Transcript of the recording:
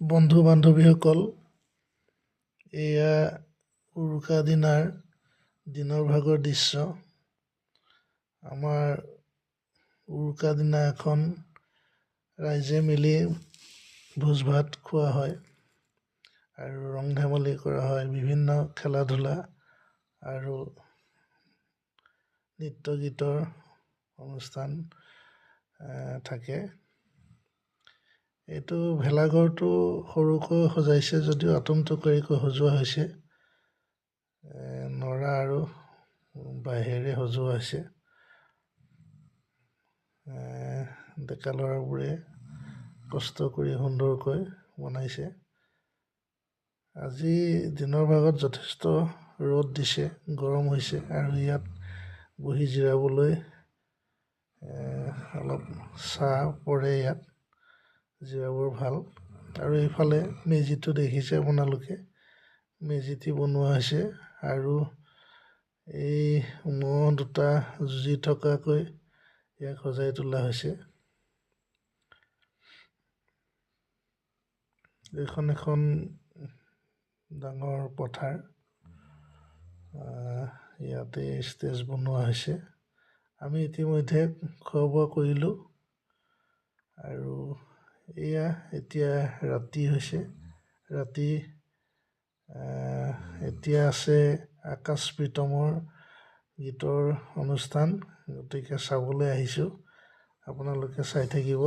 বন্ধু বান্ধৱীসকল, এয়া উৰুকা দিনৰ ভাগৰ দৃশ্য। আমাৰ উৰুকা দিনা এখন ৰাইজে মিলি ভোজ ভাত খোৱা হয় আৰু ৰং ধেমালি কৰা হয়, বিভিন্ন খেলা ধূলা আৰু নৃত্য গীতৰ অনুষ্ঠান থাকে। এইটো ভেলাঘৰটো সৰুকৈ সজাইছে যদিও আটোমটোকাৰিকৈ সজোৱা হৈছে। নৰা আৰু বাঁহেৰে সজোৱা হৈছে। ডেকা ল'ৰাবোৰে কষ্ট কৰি সুন্দৰকৈ বনাইছে। আজি দিনৰ ভাগত যথেষ্ট ৰ'দ দিছে, গৰম হৈছে আৰু ইয়াত বহি জিৰাবলৈ অলপ ছাঁ পৰে ইয়াত। জিৰাবৰ ভাল। আৰু এইফালে মেজিটো দেখিছে আপোনালোকে, মেজিটি বনোৱা হৈছে আৰু এই ম'হ দুটা যুঁজি থকাকৈ ইয়াক সজাই তোলা হৈছে। এইখন এখন ডাঙৰ পথাৰ। ইয়াতে ষ্টেজ বনোৱা হৈছে। আমি ইতিমধ্যে খোৱা বোৱা কৰিলোঁ আৰু এয়া এতিয়া ৰাতি হৈছে। ৰাতি এতিয়া আছে আকাশ প্ৰীতমৰ গীতৰ অনুষ্ঠান, গতিকে চাবলৈ আহিছোঁ। আপোনালোকে চাই থাকিব।